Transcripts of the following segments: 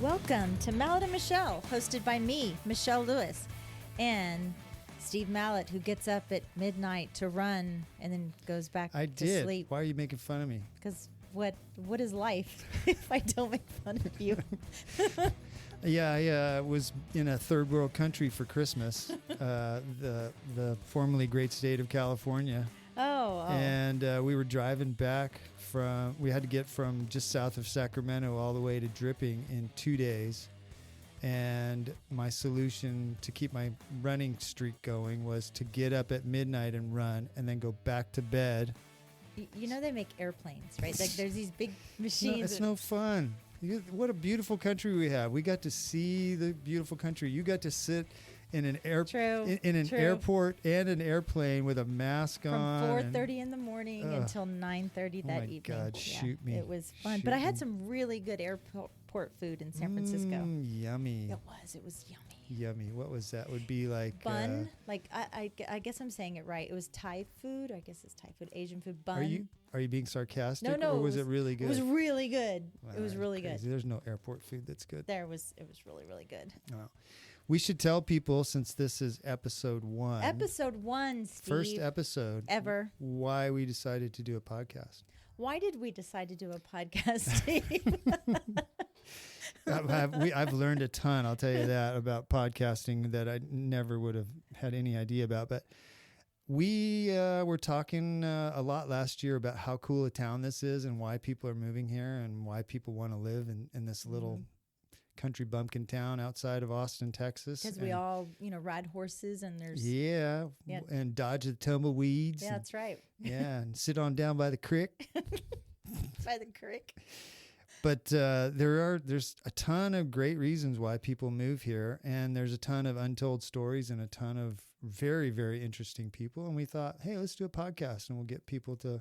Welcome to Mallett and Michelle, hosted by me, Michelle Lewis, and Steve Mallett, who gets up at midnight to run and then goes back to sleep. Why are you making fun of me? Because what is life if I don't make fun of you? Yeah, I was in a third world country for Christmas, the formerly great state of California. Oh. And we were driving back we had to get from just south of Sacramento all the way to Drippin in 2 days. And my solution to keep my running streak going was to get up at midnight and run and then go back to bed. You know they make airplanes, right? Like there's these big machines. No, it's no fun. What a beautiful country we have. We got to see the beautiful country. You got to sit in an airport and an airplane with a mask on. From 4:30 in the morning until 9:30 that evening. Oh my God, shoot me. It was fun. But I had some really good airport food in San Francisco. Yummy. It was yummy. Yummy. What was that? Would be like bun. I guess I'm saying it right. It was Thai food. I guess it's Thai food, Asian food. Bun. Are you being sarcastic? No. Or was it really good? It was really good. Wow, it was really good. There's no airport food that's good. It was really, really good. Oh. We should tell people, since this is episode 1. Episode 1, Steve. First episode. Ever. Why we decided to do a podcast. Why did we decide to do a podcast, Steve? I've learned a ton, I'll tell you that, about podcasting that I never would have had any idea about. But we were talking a lot last year about how cool a town this is and why people are moving here and why people want to live in this little country bumpkin town outside of Austin, Texas. Because we all, ride horses and there's... Yeah, and dodge the tumbleweeds. Yeah, that's right. Yeah, and sit on down by the creek. By the creek. But there's a ton of great reasons why people move here, and there's a ton of untold stories and a ton of very, very interesting people. And we thought, hey, let's do a podcast, and we'll get people to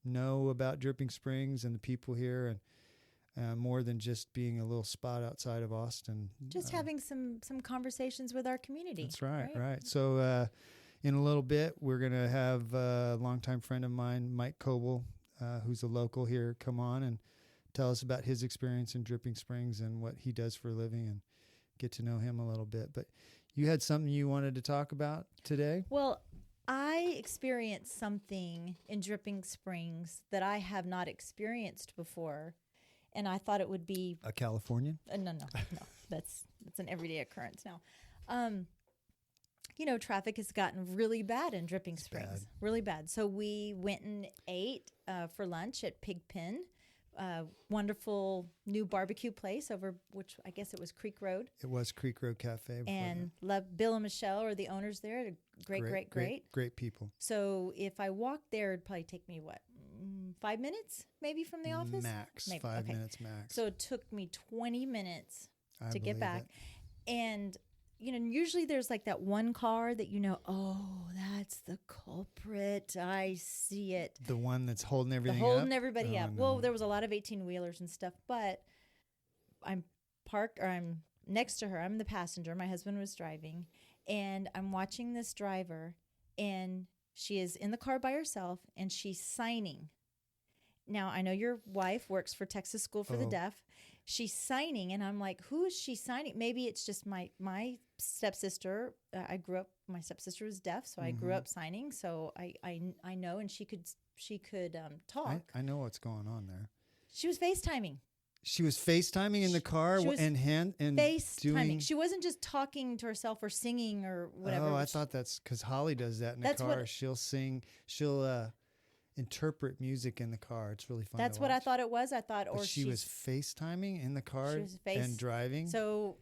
know about Dripping Springs and the people here, and more than just being a little spot outside of Austin. Just having some conversations with our community. That's right. So in a little bit, we're going to have a longtime friend of mine, Mike Coble, who's a local here, come on and tell us about his experience in Dripping Springs and what he does for a living, and get to know him a little bit. But you had something you wanted to talk about today? Well, I experienced something in Dripping Springs that I have not experienced before, and I thought it would be... A Californian? No. That's an everyday occurrence now. Traffic has gotten really bad in Dripping Springs. Bad. Really bad. So we went and ate for lunch at Pigpen. Wonderful new barbecue place over, which I guess it was Creek Road. It was Creek Road Cafe. And Bill and Michelle are the owners there. Great people. So if I walked there, it'd probably take me 5 minutes maybe from the office? Max. Maybe. 5 minutes max. So it took me 20 minutes to get back. It. And usually there's like that one car that that's the culprit. I see it. The one that's holding everything holding up? everybody up. No. Well, there was a lot of 18-wheelers and stuff, but I'm next to her. I'm the passenger. My husband was driving, and I'm watching this driver, and she is in the car by herself, and she's signing. Now, I know your wife works for Texas School for the Deaf. She's signing, and I'm like, who is she signing? Maybe it's just my stepsister. My stepsister was deaf, so I grew up signing. So I know, and she could talk. I know what's going on there. She was FaceTiming. She was FaceTiming in the car and FaceTiming. She wasn't just talking to herself or singing or whatever. Oh, I thought that's because Holly does that in the car. She'll sing. She'll interpret music in the car. It's really fun. That's what I thought it was. But she was FaceTiming in the car and driving. So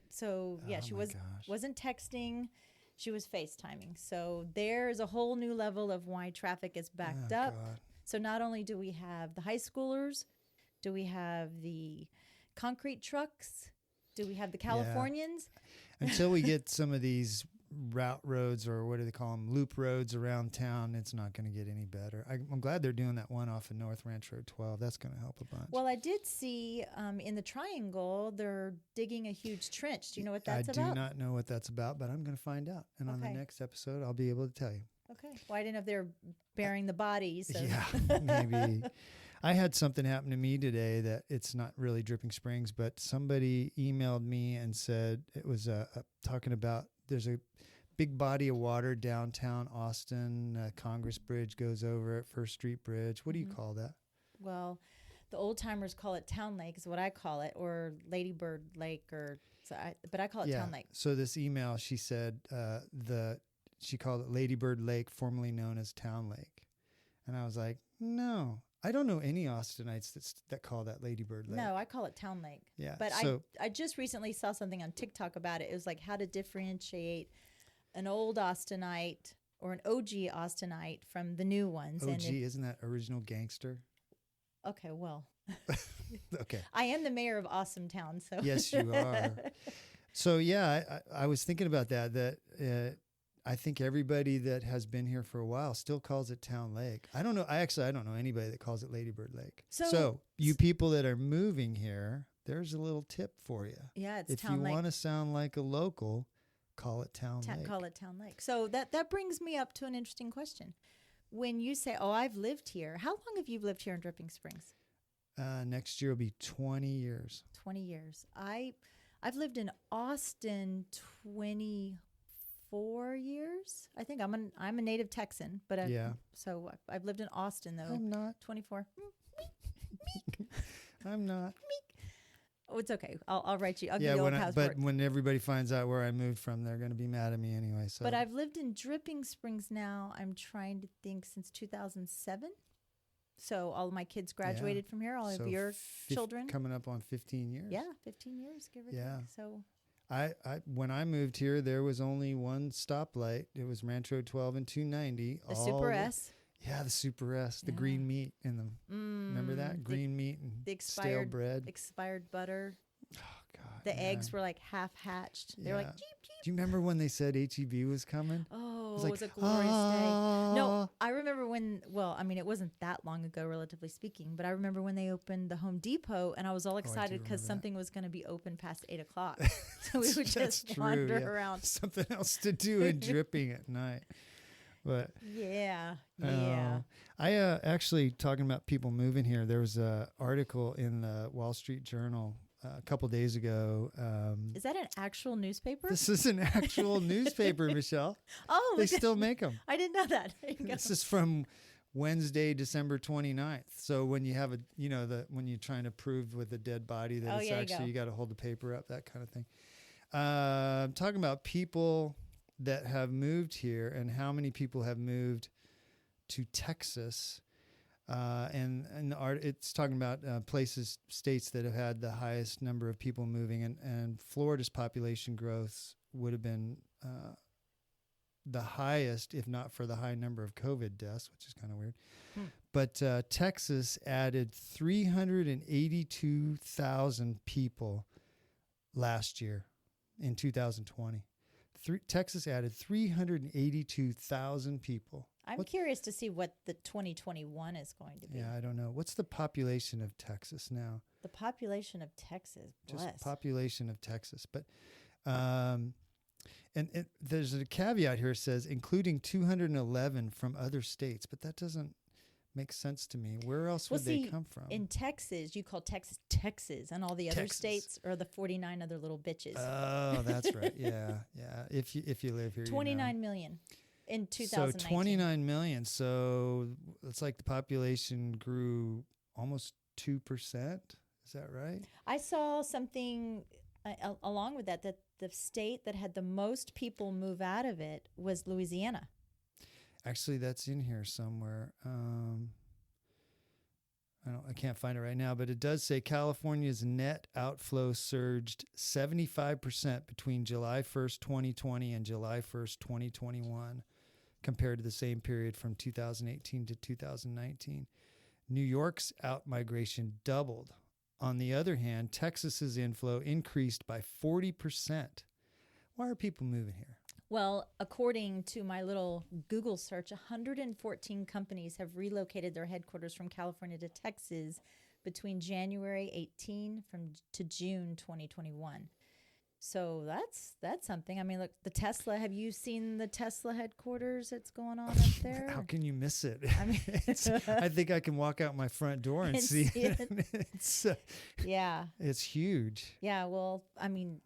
yeah, she wasn't texting. She was FaceTiming. So there's a whole new level of why traffic is backed up. God. So not only do we have the high schoolers, do we have the concrete trucks? Do we have the Californians? Yeah. Until we get some of these route roads, or what do they call them, loop roads around town, it's not going to get any better. I'm glad they're doing that one off of North Ranch Road 12. That's going to help a bunch. Well, I did see in the Triangle, they're digging a huge trench. Do you know what that's about? I do not know what that's about, but I'm going to find out. And on the next episode, I'll be able to tell you. Okay. Well, I didn't know if they were burying the bodies. So. Yeah, maybe. I had something happen to me today that it's not really Dripping Springs, but somebody emailed me and said it was talking about there's a big body of water downtown Austin. Congress Bridge goes over it, First Street Bridge. What do you call that? Well, the old timers call it Town Lake is what I call it, or Ladybird Lake, but I call it Town Lake. So this email, she said she called it Ladybird Lake, formerly known as Town Lake. And I was like, no, I don't know any Austinites that call that Ladybird Lake. No, I call it Town Lake. Yeah. But I just recently saw something on TikTok about it. It was like how to differentiate an old Austinite or an OG Austinite from the new ones. OG, isn't that original gangster? Okay, well. Okay. I am the mayor of Awesome Town, so. Yes, you are. So, yeah, I was thinking about that I think everybody that has been here for a while still calls it Town Lake. I don't know. I don't know anybody that calls it Ladybird Lake. So you people that are moving here, there's a little tip for you. Yeah, it's if Town Lake. If you want to sound like a local, call it Town Lake. Call it Town Lake. So that brings me up to an interesting question. When you say, oh, I've lived here, how long have you lived here in Dripping Springs? Next year will be 20 years. 20 years. I've lived in Austin 24 years. I think I'm a native Texan, but so I've lived in Austin though. I'm not 24. I'm not. Oh, it's okay. I'll write you. I'll give you a passport. But when everybody finds out where I moved from, they're going to be mad at me anyway. So. But I've lived in Dripping Springs now. I'm trying to think since 2007. So all of my kids graduated from here. All of your children coming up on 15 years. Yeah, 15 years, give or take. So. I when I moved here, there was only one stoplight. It was Rancho 12 and 290. The Super S. Yeah, the Super S, the green meat in them. Remember that? Green meat and the stale bread. Expired butter. Oh, God. The eggs were like half hatched. They were like, jeep, jeep. Do you remember when they said HEB was coming? Oh, it was a glorious day. No, I remember it wasn't that long ago, relatively speaking, but I remember when they opened the Home Depot and I was all excited because something was going to be open past 8:00. So we would just wander around. Something else to do in Dripping at night. But yeah. I actually, talking about people moving here, there was an article in the Wall Street Journal a couple days ago. Is that an actual newspaper? This is an actual newspaper, Michelle. Oh, they still make them. I didn't know that. This is from Wednesday, December 29th. So when you have when you're trying to prove with a dead body that it's actually, you got to hold the paper up, that kind of thing. I'm talking about people that have moved here and how many people have moved to Texas. And it's talking about states that have had the highest number of people moving, and Florida's population growth would have been the highest, if not for the high number of COVID deaths, which is kind of weird. But Texas added 382,000 people last year in 2020. Texas added 382,000 people. I'm curious to see what the 2021 is going to be. Yeah, I don't know. What's the population of Texas now? The population of Texas, just population of Texas. But and there's a caveat here. It says including 211 from other states, but that doesn't make sense to me. Where else would they come from? In Texas, you call Texas Texas, and all the other states are the 49 other little bitches. Oh, that's right. Yeah. If you live here, 29 million in 2019. So 29 million. So it's like the population grew almost 2%. Is that right? I saw something along with that the state that had the most people move out of it was Louisiana. Actually, that's in here somewhere. I can't find it right now, but it does say California's net outflow surged 75% between July 1st, 2020 and July 1st, 2021, compared to the same period from 2018 to 2019. New York's outmigration doubled. On the other hand, Texas's inflow increased by 40%. Why are people moving here? Well, according to my little Google search, 114 companies have relocated their headquarters from California to Texas between January 18 to June 2021. So that's something. I mean, look, the Tesla. Have you seen the Tesla headquarters that's going on up there? How can you miss it? I mean, I think I can walk out my front door and see it. It's huge. Yeah. Well, I mean,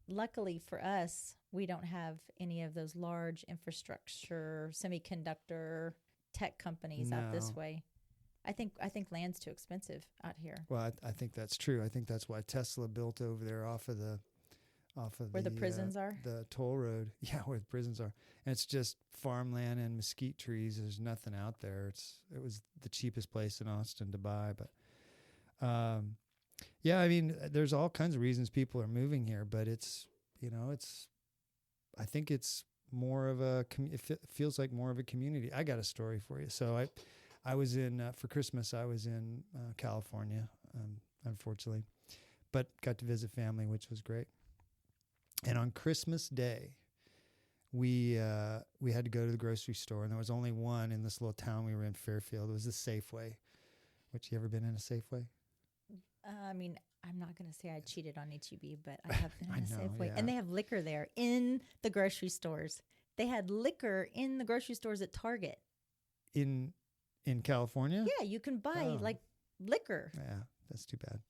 luckily for us, we don't have any of those large infrastructure, semiconductor tech companies out this No. way. I think land's too expensive out here. Well, I think that's true. I think that's why Tesla built over there off of Where the prisons are? the toll road. Yeah, where the prisons are. And it's just farmland and mesquite trees. There's nothing out there. It was the cheapest place in Austin to buy. But yeah, I mean, there's all kinds of reasons people are moving here, but I think it's more of it feels like more of a community. I got a story for you. So I was for Christmas, I was in California, unfortunately, but got to visit family, which was great. And on Christmas Day, we had to go to the grocery store, and there was only one in this little town we were in, Fairfield. It was the Safeway. Which, you ever been in a Safeway? I mean, I'm not going to say I cheated on HEB, but I have been in a Safeway. Yeah. And they have liquor there in the grocery stores. They had liquor in the grocery stores at Target. In California? Yeah, you can buy like liquor. Yeah, that's too bad.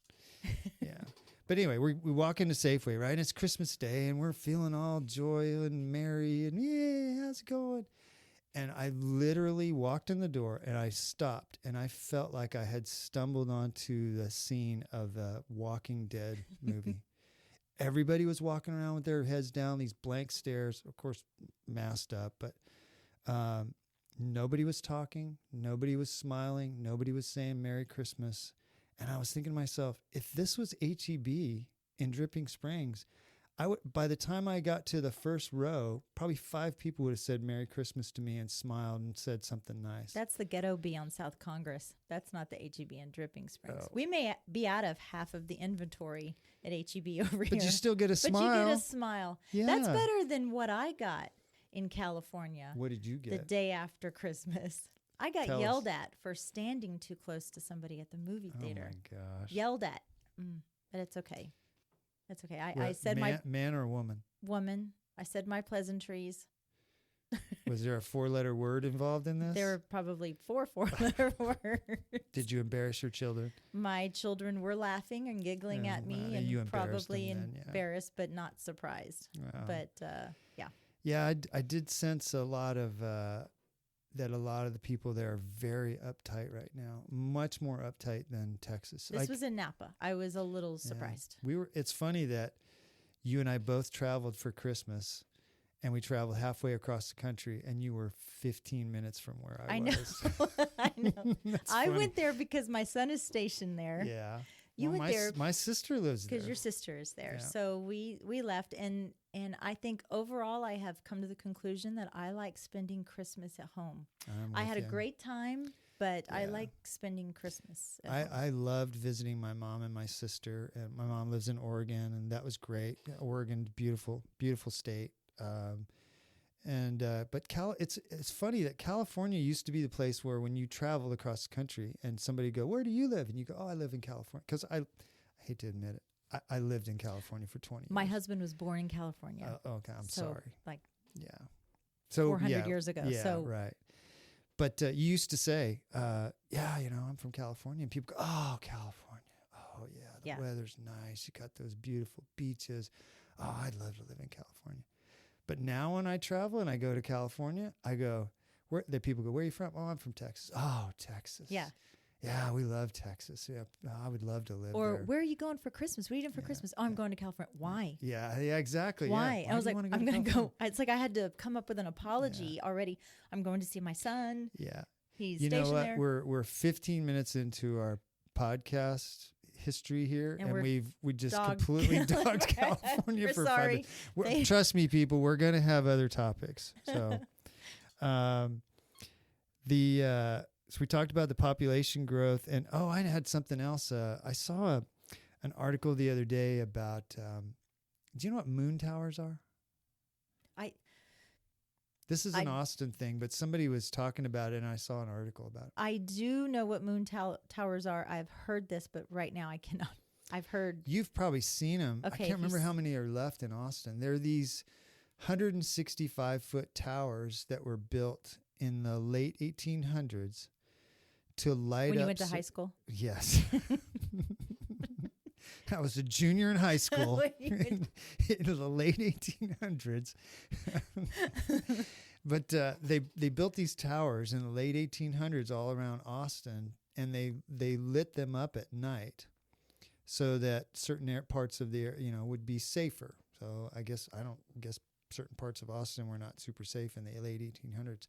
Yeah. But anyway, we walk into Safeway, right? And it's Christmas Day, and we're feeling all joy and merry, and yeah, how's it going? And I literally walked in the door, and I stopped, and I felt like I had stumbled onto the scene of the Walking Dead movie. Everybody was walking around with their heads down, these blank stares, of course, masked up, but nobody was talking, nobody was smiling, nobody was saying Merry Christmas. And I was thinking to myself, if this was HEB in Dripping Springs, by the time I got to the first row, probably 5 people would have said Merry Christmas to me and smiled and said something nice. That's the Ghetto Bee on South Congress. That's not the HEB in Dripping Springs. Oh. We may be out of half of the inventory at HEB over here. But you still get a smile. But you get a smile. Yeah. That's better than what I got in California. What did you get? The day after Christmas. I got Tell yelled us. at for standing too close to somebody at the movie theater. Oh, my gosh. Yelled at. But it's okay. It's okay. I What, said man or woman? woman. I said my pleasantries. Was there a 4-letter word involved in this? There were probably 4 4-letter words. Did you embarrass your children? My children were laughing and giggling at me, well, you and embarrassed probably them then, yeah. embarrassed, but not surprised. Wow. But yeah. Yeah, I did sense a lot of that a lot of the people there are very uptight right now, much more uptight than Texas. This was in Napa. I was a little surprised. It's funny that you and I both traveled for Christmas, and we traveled halfway across the country, and you were 15 minutes from where I was. Know. I know. I funny. went there because my son is stationed there. Yeah. You went there My sister lives there. because your sister is there. Yeah. So we left, and I think overall I have come to the conclusion that I like spending Christmas at home. I had a great time, but I like spending Christmas at home. I loved visiting my mom and my sister, and my mom lives in Oregon, and that was great. Oregon, beautiful, beautiful state. But it's funny that California used to be the place where when you traveled across the country and somebody go, "Where do you live?" and you go, "Oh, I live in California," because I hate to admit it, I lived in California for 20 years. My husband was born in California. Okay, I'm sorry. Like Yeah. So 400 years ago. Yeah, So right. But you used to say, "Yeah, I'm from California," and people go, "Oh, California. Oh, yeah, the weather's nice. You got those beautiful beaches. Oh, I'd love to live in California." But now when I travel and I go to California, I go, the people go, "Where are you from?" "Oh, I'm from Texas." "Oh, Texas." Yeah. Yeah, we love Texas. Yeah, I would love to live or there. where are you going for Christmas? What are you doing for Christmas? Oh, I'm going to California. Why? Yeah, exactly. Why? Yeah. And I was do you like, wanna I'm to going to California? go. It's like I had to come up with an apology already. I'm going to see my son. Yeah. He's You know stationed what? there. We're 15 minutes into our podcast history here, and we just completely dogged California We're for sorry. 5 minutes. Trust me, people, we're going to have other topics. So, so we talked about the population growth, and I had something else. I saw an article the other day about. Do you know what moon towers are? This is an Austin thing, but somebody was talking about it, and I saw an article about it. I do know what moon towers are. I've heard this, but right now I cannot. I've heard. You've probably seen them. Okay, I can't remember how many are left in Austin. They're these 165-foot towers that were built in the late 1800s to light up. When you went to high school? Yes. I was a junior in high school in the late 1800s. But they built these towers in the late 1800s all around Austin, and they lit them up at night so that certain parts of the would be safer. So I guess certain parts of Austin were not super safe in the late 1800s.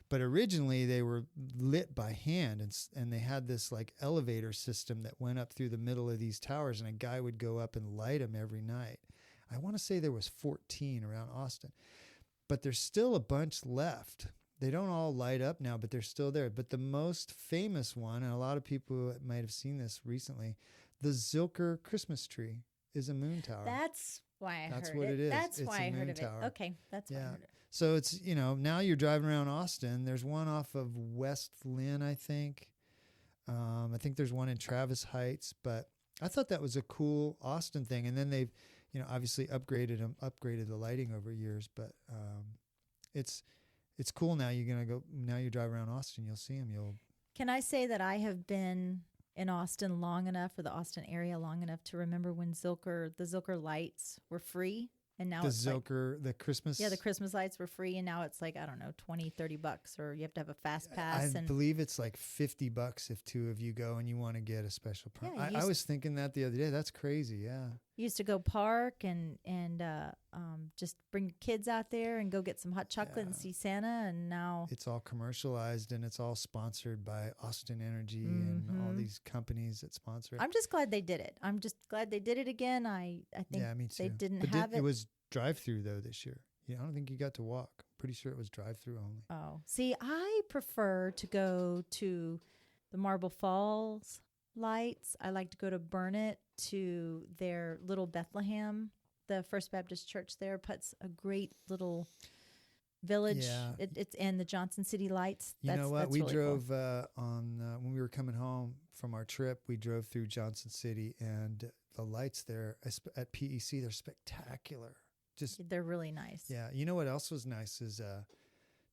But originally they were lit by hand, and they had this like elevator system that went up through the middle of these towers, and a guy would go up and light them every night. I want to say there was 14 around Austin, but there's still a bunch left. They don't all light up now, but they're still there. But the most famous one, and a lot of people might have seen this recently, the Zilker Christmas tree is a moon tower. That's why I heard it. That's what it is. That's It's why a I heard moon of tower. it. Okay, that's why I heard it. So it's, now you're driving around Austin. There's one off of West Lynn, I think. I think there's one in Travis Heights, but I thought that was a cool Austin thing. And then they've, obviously upgraded the lighting over years, but it's cool now. Now you drive around Austin, you'll see them. Can I say that I have been in Austin long enough, or the Austin area long enough, to remember when the Zilker lights were free? And now it's the Christmas. Yeah, the Christmas lights were free, and now it's like, I don't know, $20-$30, or you have to have a fast pass. I believe it's like $50 if two of you go and you want to get a special permit. Yeah, I was thinking that the other day. That's crazy. Yeah. You used to go park and just bring your kids out there and go get some hot chocolate and see Santa, and now it's all commercialized and it's all sponsored by Austin Energy and all these companies that sponsor it. I'm just glad they did it. I'm just glad they did it again. I think me too. they didn't have it. It was drive-through though this year. I don't think you got to walk. Pretty sure it was drive-through only. Oh, see, I prefer to go to the Marble Falls lights. I like to go to Burnett, to their little Bethlehem. The First Baptist Church there puts a great little village. Yeah. It's in the Johnson City lights. You know what? We really drove cool. when we were coming home from our trip. We drove through Johnson City, and the lights there at PEC, they're spectacular. They're really nice. Yeah. You know what else was nice is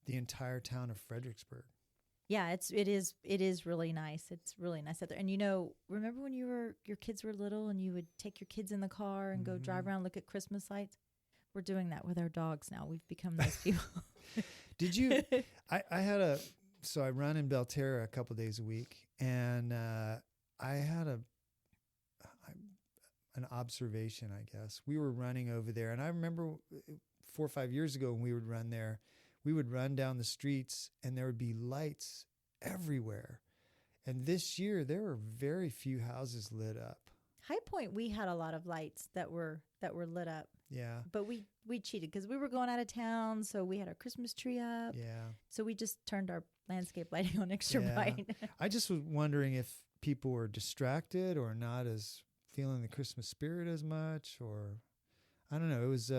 the entire town of Fredericksburg. Yeah, it is really nice. It's really nice out there. And remember when your kids were little and you would take your kids in the car and go drive around, look at Christmas lights? We're doing that with our dogs now. We've become those people. Did you? So I run in Belterra a couple days a week, and I had an observation, I guess. We were running over there, and I remember 4 or 5 years ago when we would run there, we would run down the streets and there would be lights everywhere. And this year there were very few houses lit up. High Point, we had a lot of lights that were lit up. Yeah. But we cheated because we were going out of town, so we had our Christmas tree up. Yeah. So we just turned our landscape lighting on extra bright. I just was wondering if people were distracted or not as feeling the Christmas spirit as much, or I don't know. It was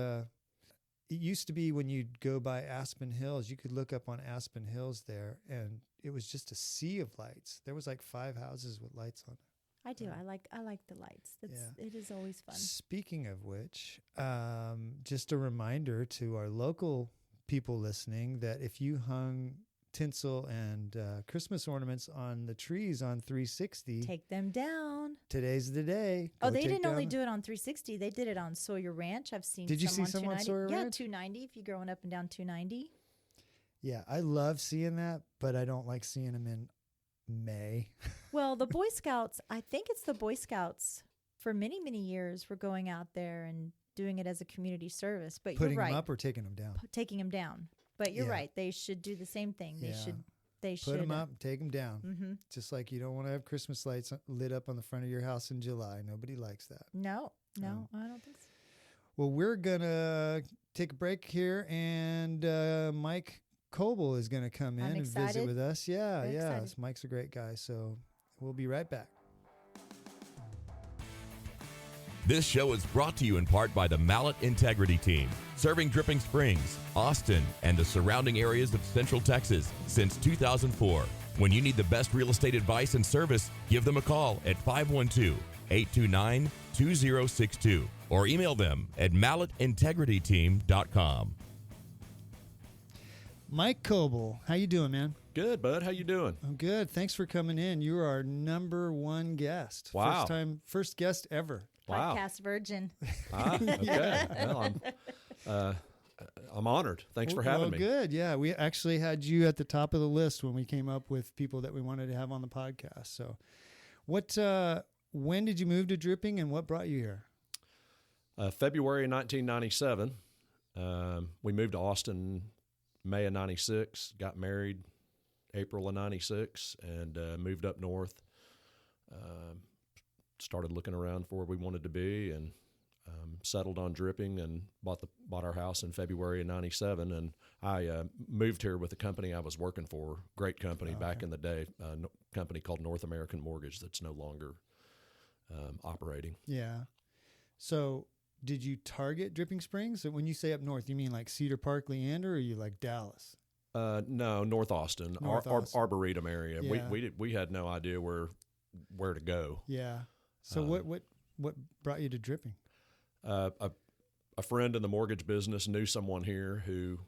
it used to be when you'd go by Aspen Hills, you could look up on Aspen Hills there, and it was just a sea of lights. There was like 5 houses with lights on it. I do. I like the lights. It is always fun. Speaking of which, just a reminder to our local people listening that if you hung tinsel and Christmas ornaments on the trees on 360, take them down. Today's the day. Oh, they didn't only do it on 360. They did it on Sawyer Ranch. I've seen. Did you see some on Sawyer Ranch? Yeah, 290. If you're going up and down 290. Yeah, I love seeing that, but I don't like seeing them in May. Well, the Boy Scouts, I think it's the Boy Scouts for many, many years were going out there and doing it as a community service. But Putting you're right. them up or taking them down? Taking them down. But you're right. They should do the same thing. They should put them up, take them down. Mm-hmm. Just like you don't want to have Christmas lights lit up on the front of your house in July. Nobody likes that. No, I don't think so. Well, we're going to take a break here, and Mike Coble is going to come in and visit with us. Yeah. Mike's a great guy, so we'll be right back. This show is brought to you in part by the Mallett Integrity Team, serving Dripping Springs, Austin, and the surrounding areas of Central Texas since 2004. When you need the best real estate advice and service, give them a call at 829-2062 or email them at mallettintegrityteam.com. Mike Coble, how you doing, man? Good, bud. How you doing? I'm good. Thanks for coming in. You are our number one guest. Wow. First guest ever. Wow. Podcast virgin. Okay. Well, I'm honored. Thanks for having me. Good. Yeah, we actually had you at the top of the list when we came up with people that we wanted to have on the podcast. So, when did you move to Drippin, and what brought you here? February 1997. We moved to Austin May of 96, got married April of 96, and moved up north. Started looking around for where we wanted to be, and settled on Drippin and bought our house in February of 97. And I moved here with the company I was working for, great company back in the day, company called North American Mortgage that's no longer operating. Yeah. So did you target Dripping Springs? So when you say up north, you mean like Cedar Park, Leander, or are you like Dallas? No, North Austin, Arboretum area. Yeah. We had no idea where to go. Yeah. So what brought you to Dripping? A friend in the mortgage business knew someone here who,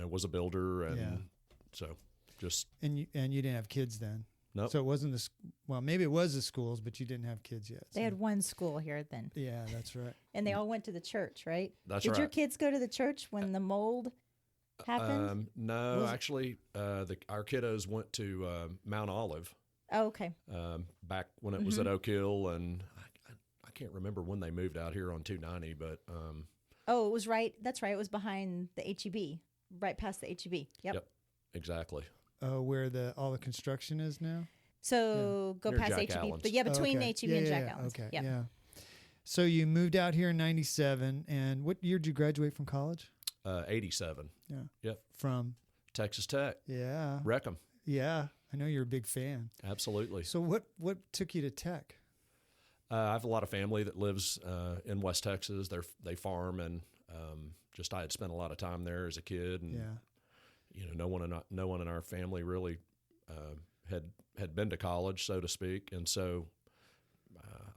was a builder, and so just. And you didn't have kids then. No. Nope. So it wasn't maybe it was the schools, but you didn't have kids yet. They had one school here then. Yeah, that's right. And they all went to the church, right? That's Did right. your kids go to the church when the mold happened? No, actually, our kiddos went to Mount Olive. Oh, okay. Back when it was at Oak Hill, and I can't remember when they moved out here on 290, but it was right. That's right. It was behind the HEB, right past the HEB. Yep. Exactly. Where all the construction is now? So go Near past Jack HEB. Allen's. But between Okay. HEB and Jack Allen's. Okay. Yep. Yeah. So you moved out here in 97, and what year did you graduate from college? 87. Yeah. Yep. From? Texas Tech. Yeah. Wreckham. Yeah. I know you're a big fan. Absolutely. So what took you to Tech? I have a lot of family that lives in West Texas. They farm, and I had spent a lot of time there as a kid, and no one in our family really had been to college, so to speak, and so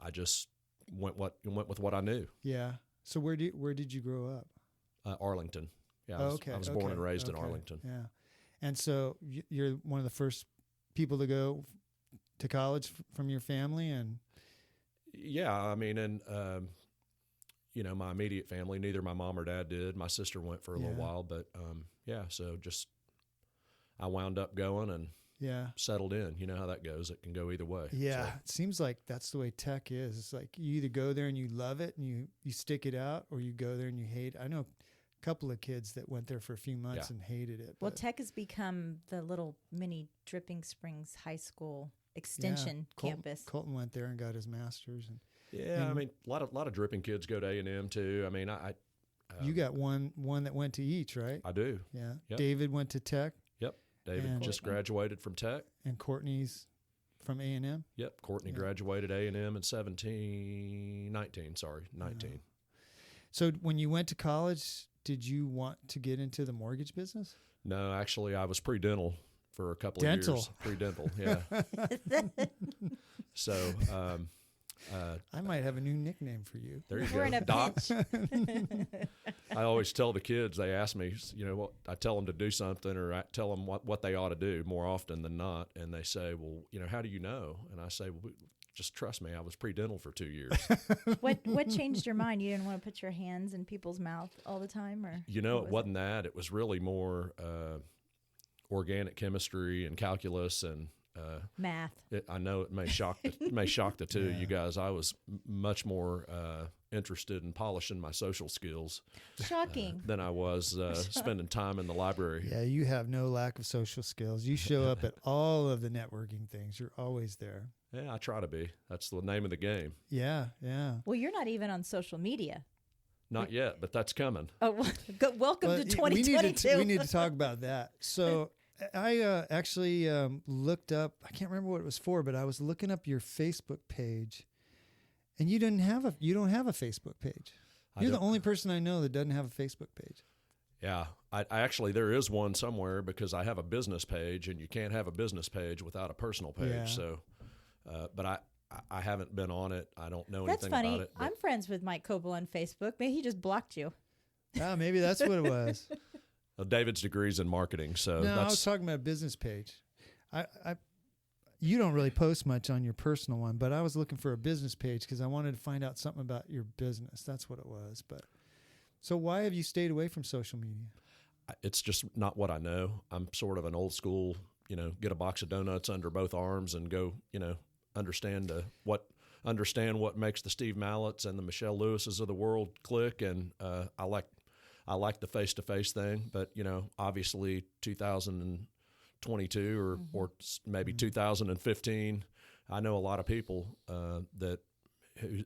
I just went with what I knew. Yeah. So where did you grow up? Arlington. Yeah. I was born and raised in Arlington. Yeah. And so you're one of the first people to go to college from your family, and. Yeah, I mean, and my immediate family, neither my mom or dad did. My sister went for a little while, but so just I wound up going and settled in. You know how that goes; it can go either way. Yeah, so. It seems like that's the way Tech is. It's like you either go there and you love it and you stick it out, or you go there and you hate it. I know a couple of kids that went there for a few months and hated it. Well, Tech has become the little mini Dripping Springs High School extension campus. Colton went there and got his master's. I mean, a lot of Drippin kids go to A&M too. I mean, you got one that went to each, right? I do. Yeah. Yep. David went to Tech. Yep. David just graduated from Tech. And Courtney's from A&M. Yep. Courtney graduated A&M in 19. So when you went to college, did you want to get into the mortgage business? No, actually, I was pre-dental for a couple of years. Pre-dental, yeah. So I might have a new nickname for you. There you We're go, in a Doc. pinch. I always tell the kids, they ask me, I tell them to do something, or I tell them what they ought to do more often than not, and they say, well, how do you know? And I say, well, just trust me, I was pre-dental for 2 years. What changed your mind? You didn't want to put your hands in people's mouth all the time, or it wasn't that. It was really more organic chemistry and calculus and math. I know it may shock the two of you guys. I was much more interested in polishing my social skills. Shocking. Than I was spending time in the library. Yeah, you have no lack of social skills. You show up at all of the networking things. You're always there. Yeah, I try to be. That's the name of the game. Yeah, yeah. Well, you're not even on social media. Not yet, but that's coming. Oh, welcome to 2022. We need to talk about that. So I actually looked up, I can't remember what it was for, but I was looking up your Facebook page, and you don't have a Facebook page. You're the only person I know that doesn't have a Facebook page. Yeah, I actually, there is one somewhere, because I have a business page, and you can't have a business page without a personal page. Yeah. So, but I haven't been on it. I don't know That's anything funny. about it. I'm friends with Mike Coble on Facebook. Maybe he just blocked you. Oh, maybe that's what it was. David's degree's in marketing, so No, I that's was talking about a business page. You don't really post much on your personal one, but I was looking for a business page because I wanted to find out something about your business. That's what it was. But so why have you stayed away from social media? it's just not what I know. I'm sort of an old school, get a box of donuts under both arms and go, understand what makes the Steve Malletts and the Michelle Lewises of the world click. And I like the face-to-face thing, but obviously 2022 or maybe 2015, I know a lot of people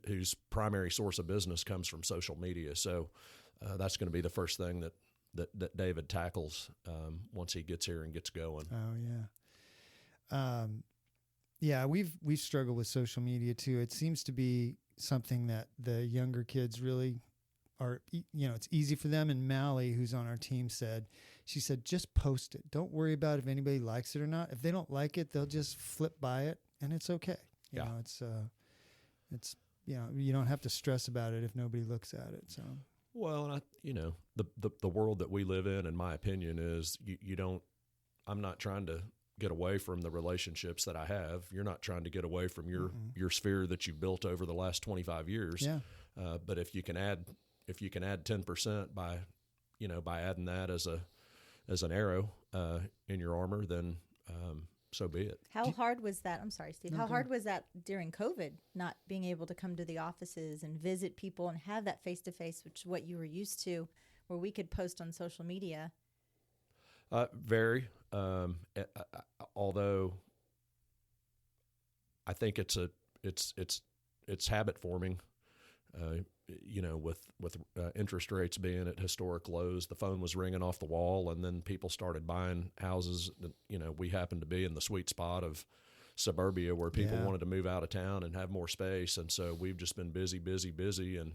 whose primary source of business comes from social media. So that's going to be the first thing that David tackles once he gets here and gets going. Oh yeah. Yeah, we've struggled with social media too. It seems to be something that the younger kids really are, it's easy for them. And Mallett, who's on our team, she said, just post it. Don't worry about if anybody likes it or not. If they don't like it, they'll just flip by it and it's okay. You know, it's you don't have to stress about it if nobody looks at it. So. Well, and the world that we live in my opinion, is I'm not trying to get away from the relationships that I have. You're not trying to get away from your sphere that you've built over the last 25 years. Yeah. But if you can add 10% by adding that as an arrow in your armor, then so be it. How hard was that? I'm sorry, Steve. How hard was that during COVID, not being able to come to the offices and visit people and have that face-to-face, which is what you were used to, where we could post on social media? Very. Although I think it's habit forming. With interest rates being at historic lows, the phone was ringing off the wall, and then people started buying houses. We happened to be in the sweet spot of suburbia where people wanted to move out of town and have more space, and so we've just been busy, and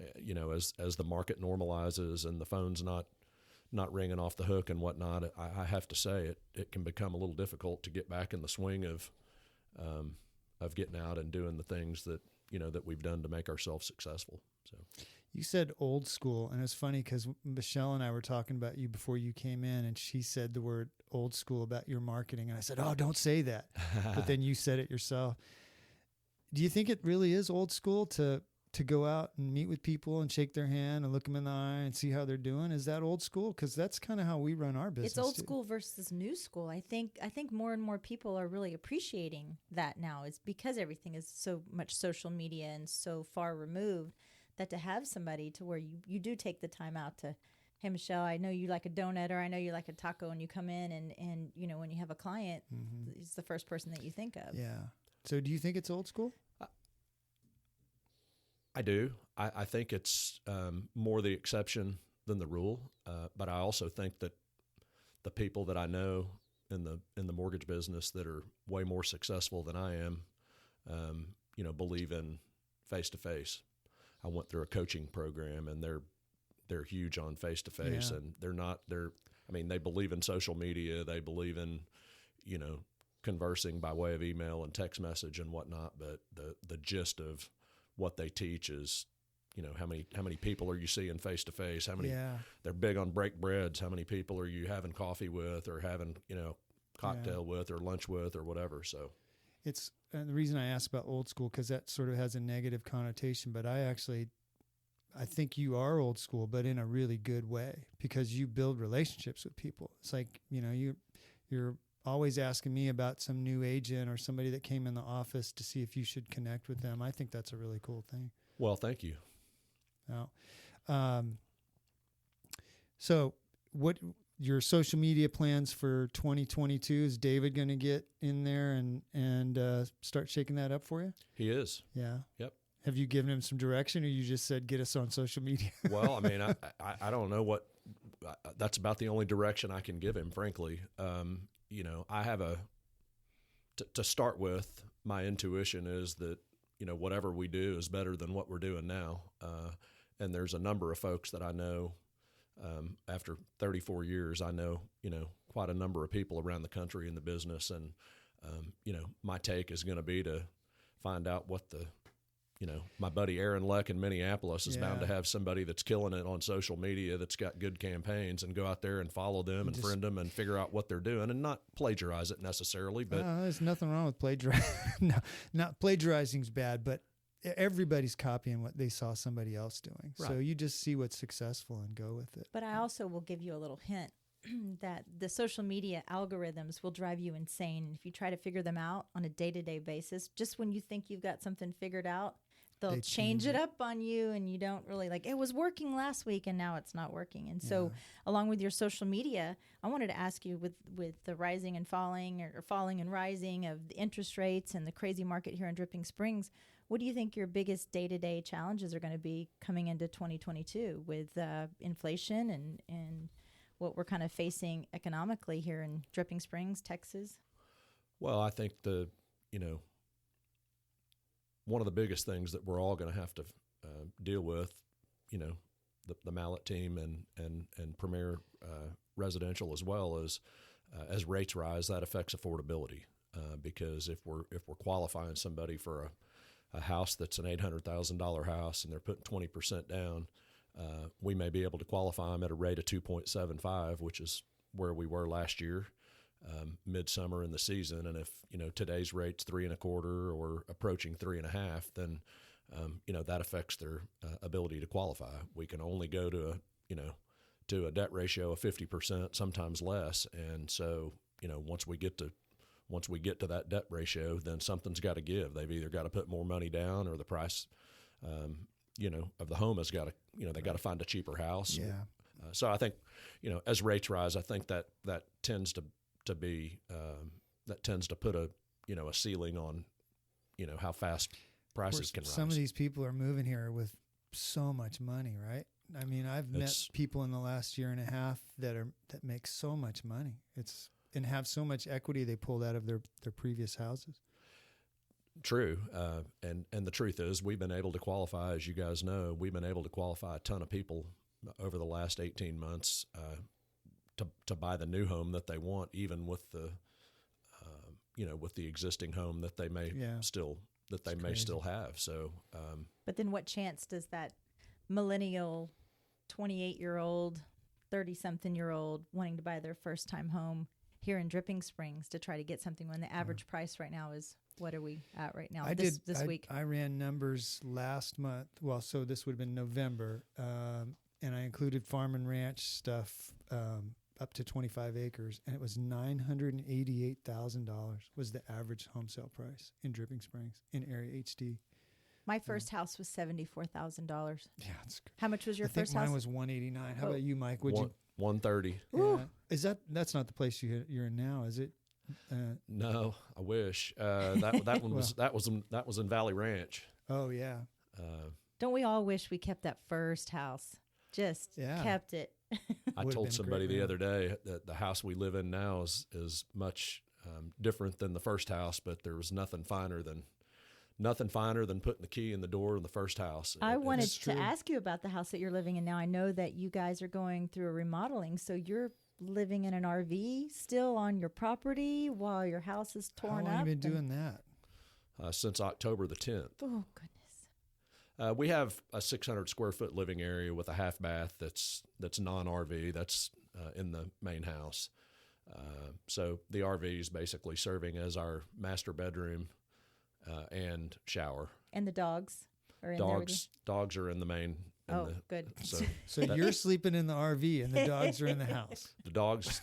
as the market normalizes and the phone's not ringing off the hook and whatnot, I have to say it can become a little difficult to get back in the swing of getting out and doing the things that we've done to make ourselves successful. So you said old school, and it's funny because Michelle and I were talking about you before you came in, and she said the word old school about your marketing, and I said, "Oh, don't say that," but then you said it yourself. Do you think it really is old school to go out and meet with people and shake their hand and look them in the eye and see how they're doing? Is that old school? Because that's kind of how we run our business. It's old school versus new school. I think more and more people are really appreciating that now. It's because everything is so much social media and so far removed, that to have somebody to where you do take the time out to, hey, Michelle, I know you like a donut, or I know you like a taco, and you come in and when you have a client, it's the first person that you think of. Yeah. So do you think it's old school? I do. I think it's more the exception than the rule. But I also think that the people that I know in the mortgage business that are way more successful than I am, believe in face-to-face. I went through a coaching program, and they're huge on face-to-face, and they believe in social media. They believe in, conversing by way of email and text message and whatnot. But the gist of what they teach is, how many people are you seeing face to face? How many? They're big on break breads. How many people are you having coffee with, or having cocktail with, or lunch with, or whatever? So it's the reason I asked about old school, because that sort of has a negative connotation. But I think you are old school, but in a really good way, because you build relationships with people. It's like you're always asking me about some new agent or somebody that came in the office to see if you should connect with them. I think that's a really cool thing. Well, thank you. So what your social media plans for 2022? Is David going to get in there and start shaking that up for you? He is. Yeah. Yep. Have you given him some direction, or you just said, get us on social media? Well, I don't know what, that's about the only direction I can give him, frankly. I have to start with, my intuition is that, whatever we do is better than what we're doing now. And there's a number of folks that I know, after 34 years, I know, quite a number of people around the country in the business. And my take is going to be to find out what my buddy Aaron Leck in Minneapolis is bound to have somebody that's killing it on social media that's got good campaigns, and go out there and follow them and friend them and figure out what they're doing and not plagiarize it necessarily. But there's nothing wrong with plagiarizing. No, not plagiarizing's bad, but everybody's copying what they saw somebody else doing. Right. So you just see what's successful and go with it. But I also will give you a little hint that the social media algorithms will drive you insane if you try to figure them out on a day-to-day basis. Just when you think you've got something figured out, they'll change it up on you, and you don't really it was working last week and now it's not working. And so along with your social media, I wanted to ask you with the rising and falling, or falling and rising of the interest rates and the crazy market here in Dripping Springs, what do you think your biggest day-to-day challenges are going to be coming into 2022 with inflation and what we're kind of facing economically here in Dripping Springs, Texas? Well, I think one of the biggest things that we're all going to have to deal with, the Mallett team and Premier Residential as well, as rates rise, that affects affordability. Because if we're qualifying somebody for a house that's an $800,000 house and they're putting 20% down, we may be able to qualify them at a rate of 2.75, which is where we were last year. Midsummer in the season, and if today's rate's 3.25 or approaching 3.5, then that affects their ability to qualify. We can only go to a debt ratio of 50%, sometimes less, and so once we get to that debt ratio, then something's got to give. They've either got to put more money down, or the price of the home has got to they got to find a cheaper house. Yeah. So I think as rates rise, I think that tends to be that tends to put a ceiling on how fast prices can rise. Some of these people are moving here with so much money, right? I mean, I've met people in the last year and a half that make so much money. And have so much equity they pulled out of their previous houses. True, and the truth is, we've been able to qualify, as you guys know, we've been able to qualify a ton of people over the last 18 months. To buy the new home that they want, even with the with the existing home that they may still have. So, but then what chance does that millennial, 28-year-old, 30-something-year-old wanting to buy their first time home here in Dripping Springs to try to get something when the average price right now is, what are we at right now? This week I ran numbers last month. Well, so this would have been November, and I included farm and ranch stuff. Up to 25 acres, and it was $988,000 was the average home sale price in Dripping Springs in Area HD. My first house was $74,000. Yeah, that's good. How much was your first house? Mine was $189,000. How about you, Mike? Would you $130,000? Yeah. That's not the place you're in now, is it? No, I wish. That one was that was in Valley Ranch. Oh yeah. Don't we all wish we kept that first house? Just kept it. I told somebody the other day that the house we live in now is much different than the first house, but there was nothing finer than putting the key in the door of the first house. I wanted to ask you about the house that you're living in now. I know that you guys are going through a remodeling, so you're living in an RV still on your property while your house is torn up. How long have you been doing that? Since October the 10th. Oh, goodness. We have a 600 square foot living area with a half bath that's non-RV. That's in the main house. So the RV is basically serving as our master bedroom and shower. And the dogs are in there with you? Dogs are in the main. Good. So you're sleeping in the RV and the dogs are in the house. The dogs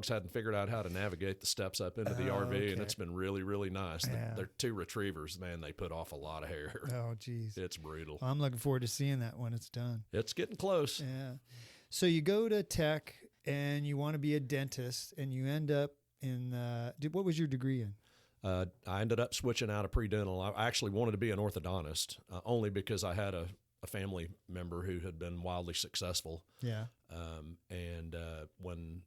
hadn't figured out how to navigate the steps up into the RV, and it's been really, really nice. Yeah. They're two retrievers, man. They put off a lot of hair. Oh, geez. It's brutal. Well, I'm looking forward to seeing that when it's done. It's getting close. Yeah. So you go to tech and you want to be a dentist, and you end up in what was your degree in? I ended up switching out of pre-dental. I actually wanted to be an orthodontist, only because I had a family member who had been wildly successful. Yeah. And when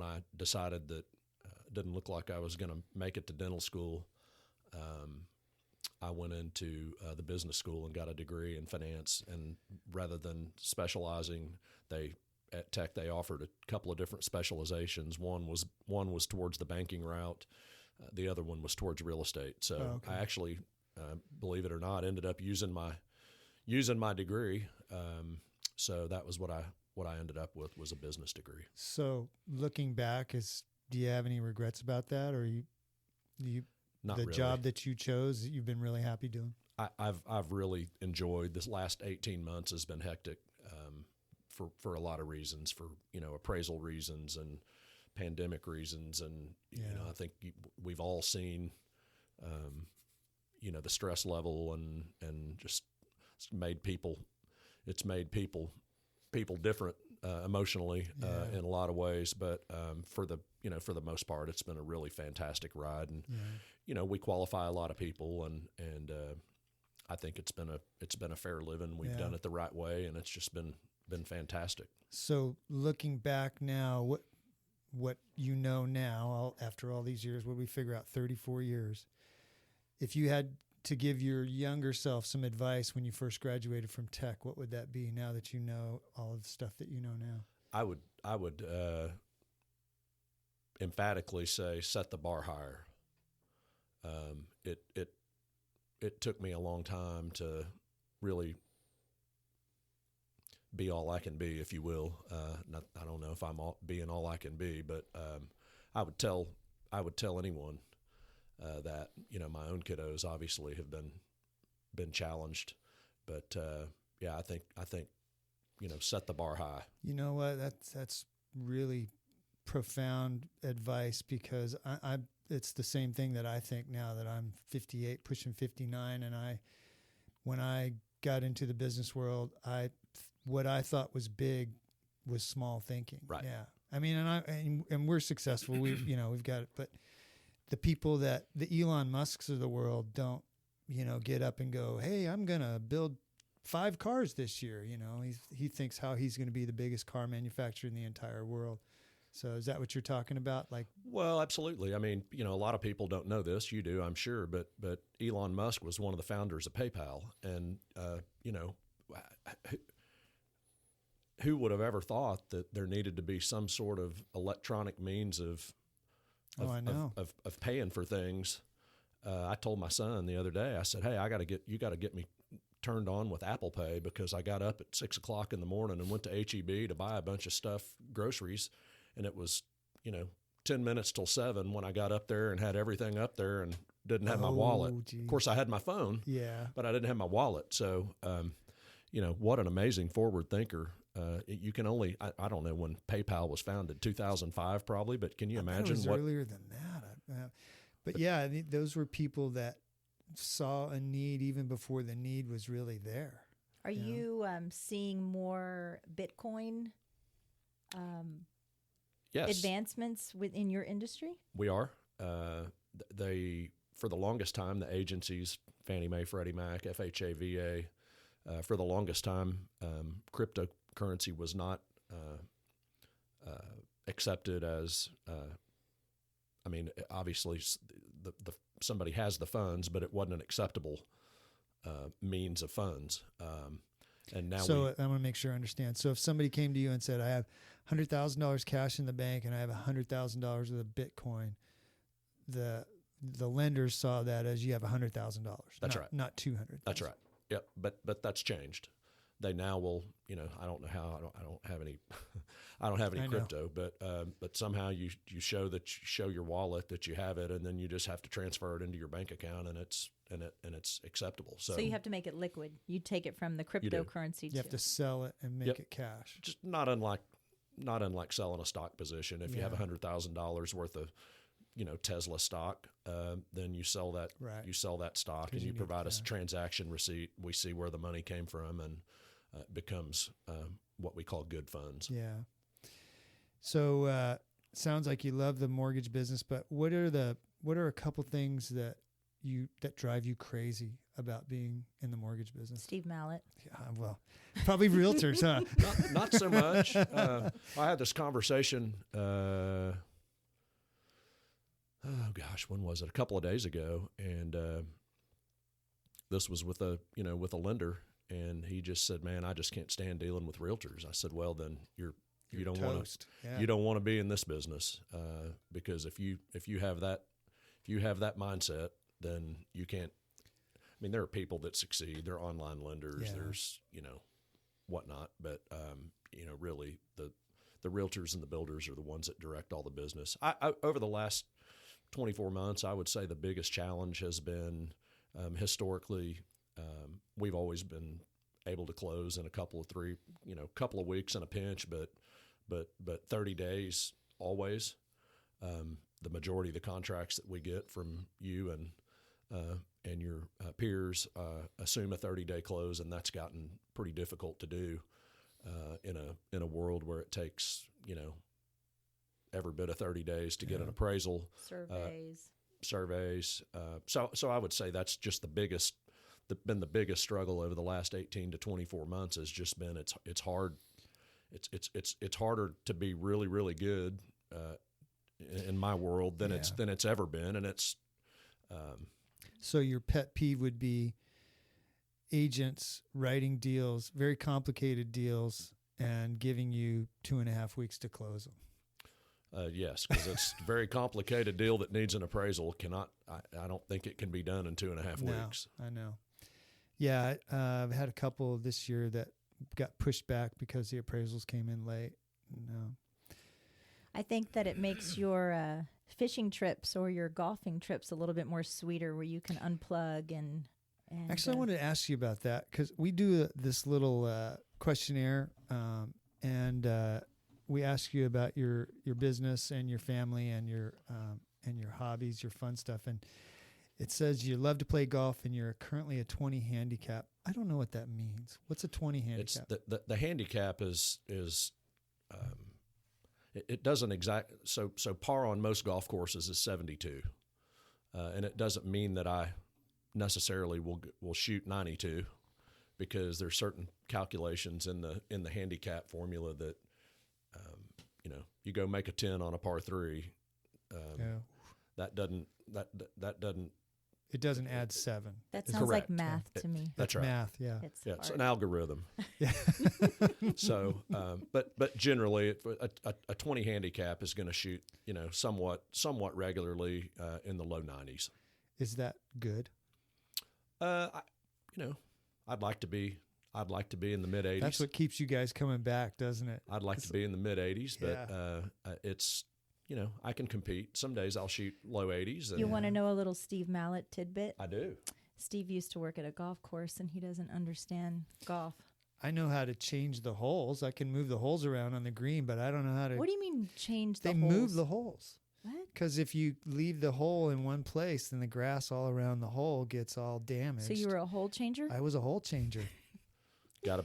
I decided that it didn't look like I was going to make it to dental school, I went into the business school and got a degree in finance. And rather than specializing, at Tech they offered a couple of different specializations. One was towards the banking route. The other one was towards real estate. So okay. I actually, believe it or not, ended up using my degree. So that was what I ended up with, was a business degree. So looking back, do you have any regrets about that, or Not the really. job that you chose, you've been really happy doing? I've really enjoyed this last 18 months. Has been hectic, for a lot of reasons, for, appraisal reasons and pandemic reasons. And, I think we've all seen, the stress level and just it's made people different, emotionally, in a lot of ways. But, for the most part, it's been a really fantastic ride. And, we qualify a lot of people, and I think it's been a fair living. We've done it the right way, and it's just been fantastic. So looking back now, what now, after all these years, what we figure out, 34 years, if you had to give your younger self some advice when you first graduated from tech, what would that be, now that you know all of the stuff that you know now? I would emphatically say, set the bar higher. It took me a long time to really be all I can be, if you will. I don't know if I'm being all I can be, but I would tell anyone that, my own kiddos obviously have been challenged, but I think set the bar high. You know what? That's really profound advice, because it's the same thing that I think now that I'm 58, pushing 59, and when I got into the business world, what I thought was big was small thinking. Right. Yeah. I mean, and we're successful. We've got it, but the people the Elon Musks of the world don't, get up and go, hey, I'm going to build 5 cars this year. He thinks how he's going to be the biggest car manufacturer in the entire world. So is that what you're talking about? Well, absolutely. I mean, a lot of people don't know this. You do, I'm sure. But Elon Musk was one of the founders of PayPal. And, who would have ever thought that there needed to be some sort of electronic means of paying for things? I told my son the other day, I said, hey, you got to get me turned on with Apple Pay, because I got up at 6 o'clock in the morning and went to HEB to buy a bunch of stuff, groceries. And it was, 10 minutes till 7 when I got up there and had everything up there and didn't have my wallet. Geez. Of course, I had my phone, but I didn't have my wallet. So, what an amazing forward thinker. You can only, I don't know when PayPal was founded, 2005 probably, but can you imagine it was earlier than that? But those were people that saw a need even before the need was really there. Are you seeing more Bitcoin yes. advancements within your industry? We are. For the longest time, the agencies, Fannie Mae, Freddie Mac, FHA, VA, for the longest time, cryptocurrency was not accepted as, obviously somebody has the funds, but it wasn't an acceptable means of funds. And now I want to make sure I understand. So if somebody came to you and said, I have $100,000 cash in the bank and I have $100,000 worth of Bitcoin, the lenders saw that as you have $100,000. That's right. Not 200. That's right. Yep. But that's changed. They now will, I don't know how, I don't have any, I don't have any crypto, but somehow you show your wallet that you have it, and then you just have to transfer it into your bank account, and it's acceptable. So you have to make it liquid. You take it from the cryptocurrency. You have to sell it and make it cash. Just not unlike selling a stock position. If you have $100,000 worth of, Tesla stock, then you sell that. Right. You sell that stock, and you provide us a transaction receipt. We see where the money came from, and it becomes what we call good funds. Yeah. So sounds like you love the mortgage business, but what are a couple things that drive you crazy about being in the mortgage business? Steve Mallett. Yeah, well, probably realtors, huh? Not so much. I had this conversation. When was it? A couple of days ago, and this was with a lender, and he just said, "Man, I just can't stand dealing with realtors." I said, "Well, then you don't want to be in this business, because if you have you have that mindset, then you can't. I mean, there are people that succeed. There are online lenders. Yeah. There's whatnot, but really the realtors and the builders are the ones that direct all the business. I over the last 24 months, I would say the biggest challenge has been historically we've always been able to close in a couple of weeks in a pinch, but 30 days always. The majority of the contracts that we get from you and your peers assume a 30-day close, and that's gotten pretty difficult to do in a world where it takes every bit of 30 days to get an appraisal, surveys. So I would say that's just been the biggest struggle over the last 18 to 24 months has just been it's hard. It's harder to be really, really good in my world than it's ever been, and it's. So your pet peeve would be agents writing deals, very complicated deals, and giving you 2.5 weeks to close them. Yes, because it's a very complicated deal that needs an appraisal. I don't think it can be done in 2.5 weeks. I know. Yeah, I've had a couple this year that got pushed back because the appraisals came in late. No. I think that it makes your fishing trips or your golfing trips a little bit more sweeter, where you can unplug and Actually, I wanted to ask you about that because we do this little questionnaire, and we ask you about your business and your family and your hobbies, your fun stuff, and it says you love to play golf and you're currently a 20 handicap. I don't know what that means. What's a 20 handicap? It's the handicap is it doesn't so par on most golf courses is 72, and it doesn't mean that I necessarily will shoot 92, because there's certain calculations in the handicap formula that you go make a 10 on a par 3. That doesn't. It doesn't add 7. That sounds correct. like math to me. That's right. Math, yeah. It's an algorithm. So, but generally, a 20 handicap is going to shoot, somewhat regularly in the low 90s. Is that good? I'd like to be in the mid 80s. That's what keeps you guys coming back, doesn't it? I'd like to be in the mid 80s, but it's. I can compete. Some days I'll shoot low 80s. You want to know a little Steve Mallett tidbit? I do. Steve used to work at a golf course, and he doesn't understand golf. I know how to change the holes. I can move the holes around on the green, but I don't know how to. What do you mean change the holes? They move the holes. What? Because if you leave the hole in one place, then the grass all around the hole gets all damaged. So you were a hole changer? I was a hole changer. Gotta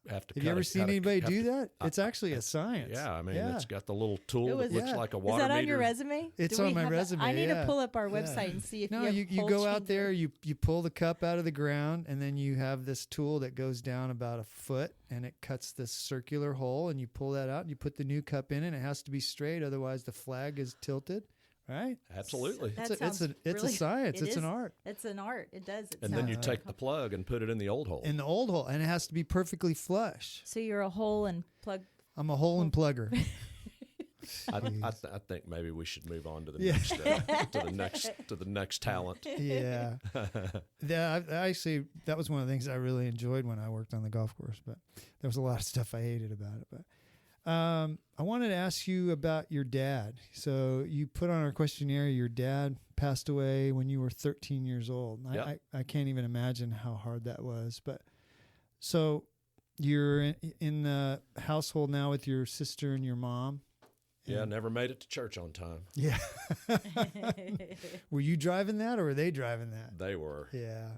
have to. Have you ever seen anybody do that? It's actually a science. Yeah, I mean, it's got the little tool that looks like a water meter. Is that on meter. your resume? It's on my resume. I need to pull up our website and see if you go out there, you pull the cup out of the ground, and then you have this tool that goes down about a foot, and it cuts this circular hole, and you pull that out, and you put the new cup in, and it has to be straight, otherwise the flag is tilted. Right? Absolutely. It's a science. It's an art. It's an art. It does. And then you take the plug and put it in the old hole. In the old hole, and it has to be perfectly flush. So you're a hole and plug. I'm a hole and plugger. I think maybe we should move on to the next talent. Yeah. Actually, that was one of the things I really enjoyed when I worked on the golf course, but there was a lot of stuff I hated about it. But I wanted to ask you about your dad. So you put on our questionnaire, your dad passed away when you were 13 years old. Yep. I can't even imagine how hard that was. But so you're in the household now with your sister and your mom. Yeah, never made it to church on time. Yeah. Were you driving that or were they driving that? They were. Yeah.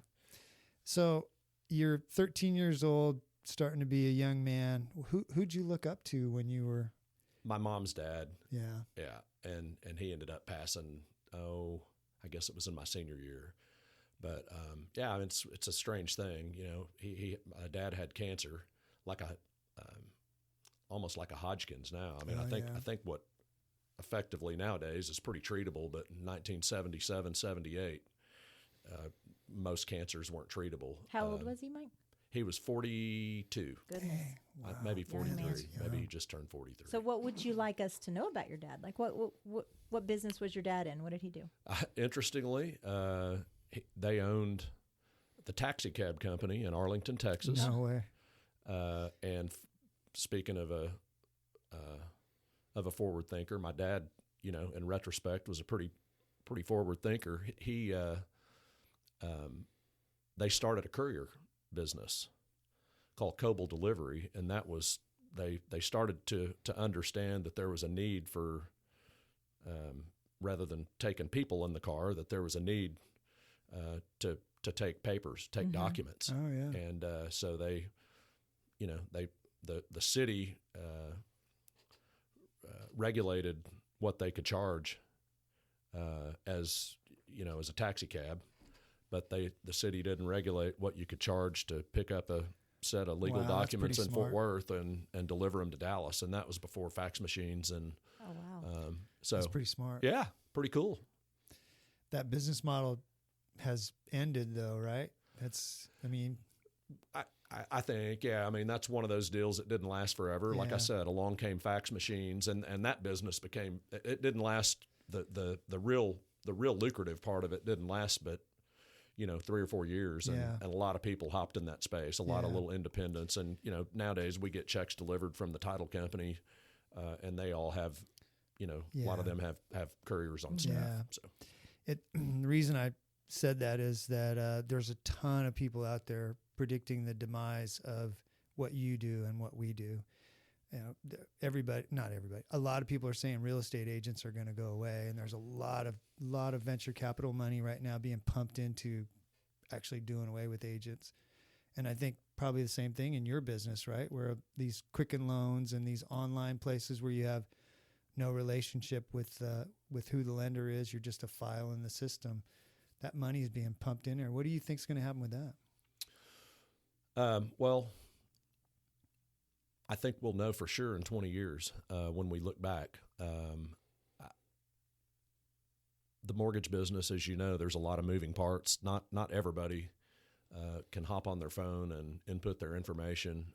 So you're 13 years old, starting to be a young man. Who'd you look up to when you were? My mom's dad. Yeah. Yeah. And he ended up passing, I guess it was in my senior year. But I mean, it's a strange thing. My dad had cancer, almost like a Hodgkin's now. I mean, I think what effectively nowadays is pretty treatable, but in 1977, 78, most cancers weren't treatable. How old was he, Mike? He was 42. Goodness. Wow. Maybe 43. man. Maybe he just turned 43. So what would you like us to know about your dad? Like what business was your dad in? What did he do? Interestingly, they owned the taxi cab company in Arlington, Texas. No way. Speaking of a forward thinker, my dad, in retrospect, was a pretty forward thinker. They started a courier business called Coble Delivery, and that was they started to understand that there was a need for rather than taking people in the car, that there was a need to take papers, take documents. Oh yeah. And so the city regulated what they could charge as a taxi cab, but the city didn't regulate what you could charge to pick up a set of legal documents in Fort Worth and deliver them to Dallas. And that was before fax machines. And Oh, wow. so That's pretty smart. yeah, pretty cool. That business model has ended though, right? I think, yeah. I mean, that's one of those deals that didn't last forever. Like I said, along came fax machines, and that business it didn't last. The real lucrative part of it didn't last, but 3 or 4 years, and a lot of people hopped in that space. A lot of little independents, and nowadays we get checks delivered from the title company, and they all have, a lot of them have couriers on staff. Yeah. So The reason I said that is that there's a ton of people out there predicting the demise of what you do and what we do. Not everybody. A lot of people are saying real estate agents are going to go away, and there's a lot of venture capital money right now being pumped into actually doing away with agents. And I think probably the same thing in your business, right? Where these Quicken Loans and these online places where you have no relationship with who the lender is, you're just a file in the system. That money is being pumped in there. What do you think is going to happen with that? Well, I think we'll know for sure in 20 years when we look back. The mortgage business, as you know, there's a lot of moving parts. Not everybody can hop on their phone and input their information.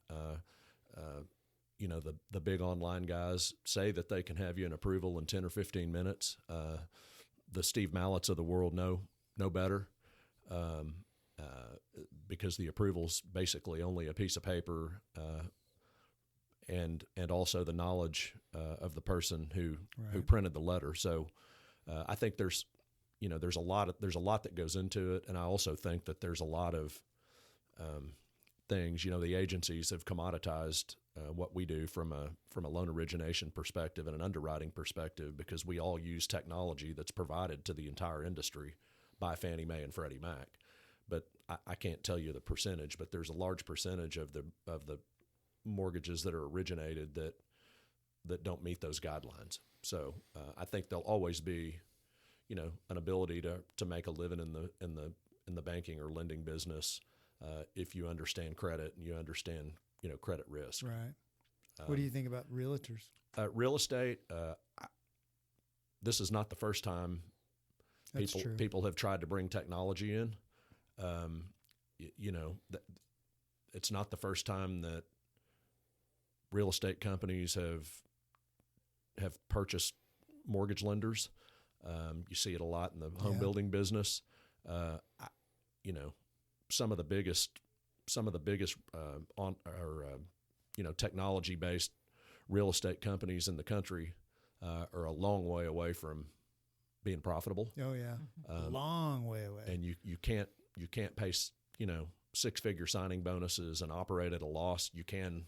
The big online guys say that they can have you an approval in 10 or 15 minutes. The Steve Malletts of the world know better. Because the approval's basically only a piece of paper, and also the knowledge of the person who printed the letter. So I think there's a lot that goes into it, and I also think that there's a lot of things. The agencies have commoditized what we do from a loan origination perspective and an underwriting perspective, because we all use technology that's provided to the entire industry by Fannie Mae and Freddie Mac. But I can't tell you the percentage, but there's a large percentage of the mortgages that are originated that don't meet those guidelines. So I think there'll always be, an ability to make a living in the banking or lending business if you understand credit and you understand credit risk. Right. What do you think about realtors? Real estate. This is not the first time people have tried to bring technology in. It's not the first time that real estate companies have purchased mortgage lenders. You see it a lot in the home building business. Some of the biggest technology-based real estate companies in the country are a long way away from being profitable. Oh yeah, long way away. And you can't pay 6-figure signing bonuses and operate at a loss. You can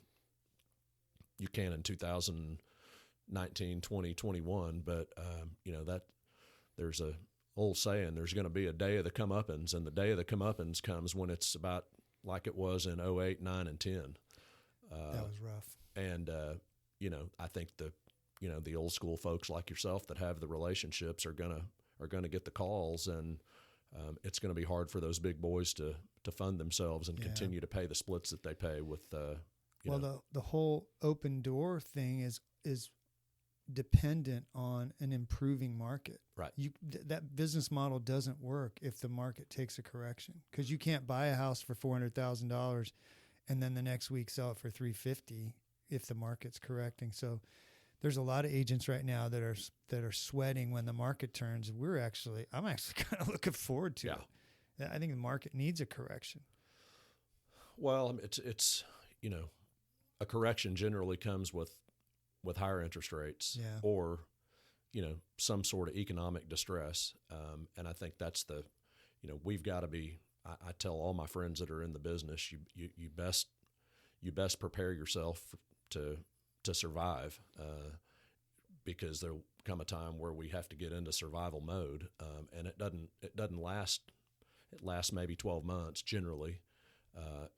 in 2019, 20, 21, but that there's a old saying, there's going to be a day of the come-uppance, and the day of the come-uppance comes when it's about like it was in 08, 9, and 10. That was rough. And I think the old school folks like yourself that have the relationships are gonna get the calls, and it's going to be hard for those big boys to fund themselves and continue to pay the splits that they pay with. The whole open door thing is dependent on an improving market. Right. That business model doesn't work if the market takes a correction, because you can't buy a house for $400,000 and then the next week sell it for $350 if the market's correcting. So there's a lot of agents right now that are sweating when the market turns. I'm actually kind of looking forward to it. I think the market needs a correction. Well, it's a correction generally comes with higher interest rates or some sort of economic distress, and I think that's we've got to be. I tell all my friends that are in the business, you best prepare yourself to survive, because there'll come a time where we have to get into survival mode, and it doesn't last. It lasts maybe 12 months generally, but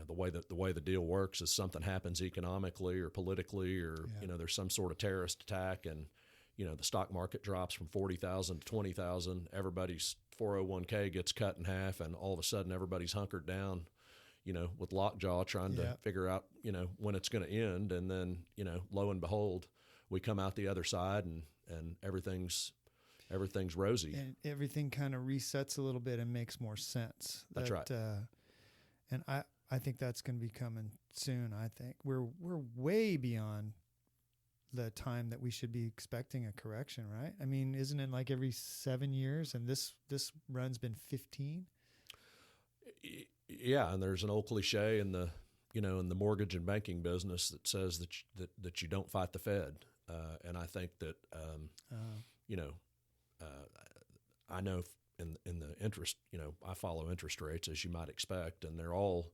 the way the deal works is something happens economically or politically, or there's some sort of terrorist attack, and the stock market drops from 40,000 to 20,000. Everybody's 401k gets cut in half, and all of a sudden everybody's hunkered down, with lockjaw trying to figure out when it's going to end, and then lo and behold, we come out the other side, and everything's rosy, and everything kind of resets a little bit and makes more sense. That's right. And I think that's going to be coming soon. I think we're way beyond the time that we should be expecting a correction, right? I mean, isn't it like every 7 years? And this run's been 15. Yeah, and there's an old cliche in the mortgage and banking business that says that you don't fight the Fed, and I think that I know in the interest, I follow interest rates, as you might expect, and they're all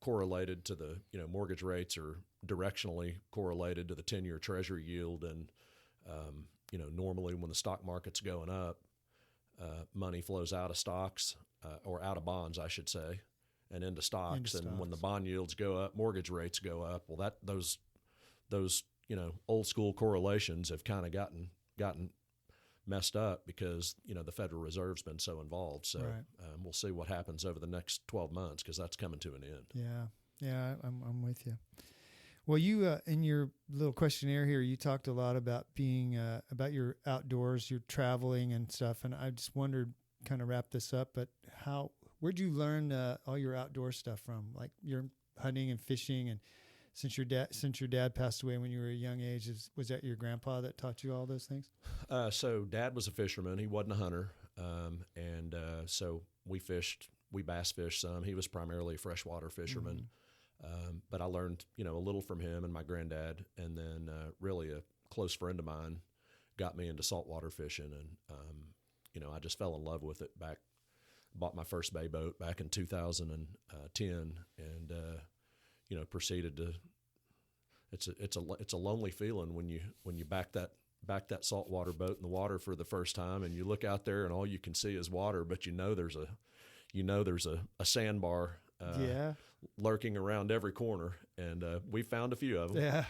correlated to the, mortgage rates are directionally correlated to the 10-year Treasury yield. And, normally when the stock market's going up, money flows out of stocks, or out of bonds, I should say, and into stocks. And when the bond yields go up, mortgage rates go up. Well, those old school correlations have kind of gotten messed up because the Federal Reserve's been so involved. So we'll see what happens over the next 12 months, because that's coming to an end. Yeah, I'm with you. Well, you in your little questionnaire here, you talked a lot about being about your outdoors, your traveling and stuff, and I just wondered, kind of wrap this up, but where'd you learn all your outdoor stuff from? Like your hunting and fishing, and since your dad passed away when you were a young age, was that your grandpa that taught you all those things? So Dad was a fisherman. He wasn't a hunter, and so we bass fished some. He was primarily a freshwater fisherman, but I learned a little from him and my granddad, and then really a close friend of mine got me into saltwater fishing, and I just fell in love with it. Bought my first bay boat back in 2010, and proceeded to. It's a lonely feeling when you back that saltwater boat in the water for the first time, and you look out there and all you can see is water, but there's a sandbar lurking around every corner, and we found a few of them. Yeah.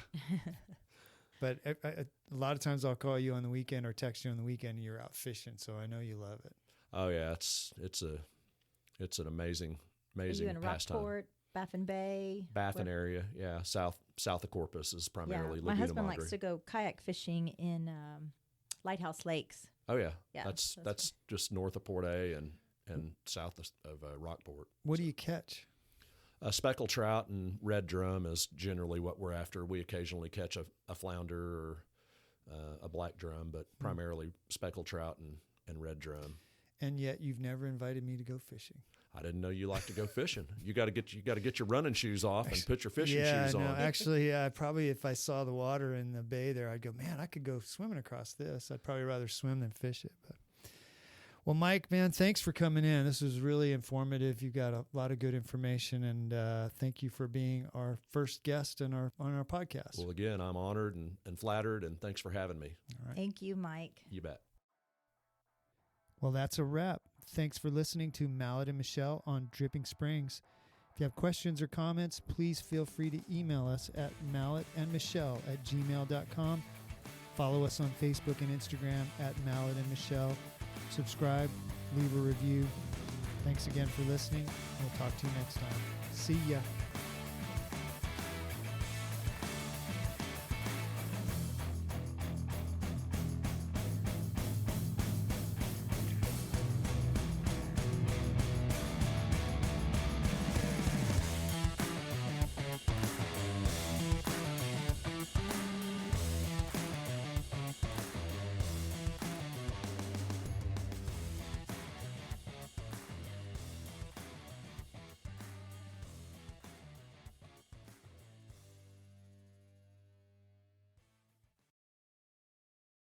But a lot of times I'll call you on the weekend or text you on the weekend, and you're out fishing, so I know you love it. Oh yeah, it's an amazing pastime. Are you in Rockport, Baffin Bay? Baffin area, yeah. South of Corpus is primarily Laguna My husband Madre. likes to go kayak fishing in Lighthouse Lakes. Oh yeah, that's just north of Port A and south of Rockport. What do you catch? Speckled trout and red drum is generally what we're after. We occasionally catch a flounder or a black drum, but primarily speckled trout and red drum. And yet you've never invited me to go fishing. I didn't know you like to go fishing. You got to get your running shoes off and put your fishing shoes on. Actually, probably if I saw the water in the bay there, I'd go, man, I could go swimming across this. I'd probably rather swim than fish it. But well, Mike, man, thanks for coming in. This was really informative. You got a lot of good information, and thank you for being our first guest on our podcast. Well, again, I'm honored and flattered, and thanks for having me. All right. Thank you, Mike. You bet. Well, that's a wrap. Thanks for listening to Mallett and Michelle on Dripping Springs. If you have questions or comments, please feel free to email us at mallettandmichelle@gmail.com. Follow us on Facebook and Instagram at Mallett and Michelle. Subscribe, leave a review. Thanks again for listening. We'll talk to you next time. See ya.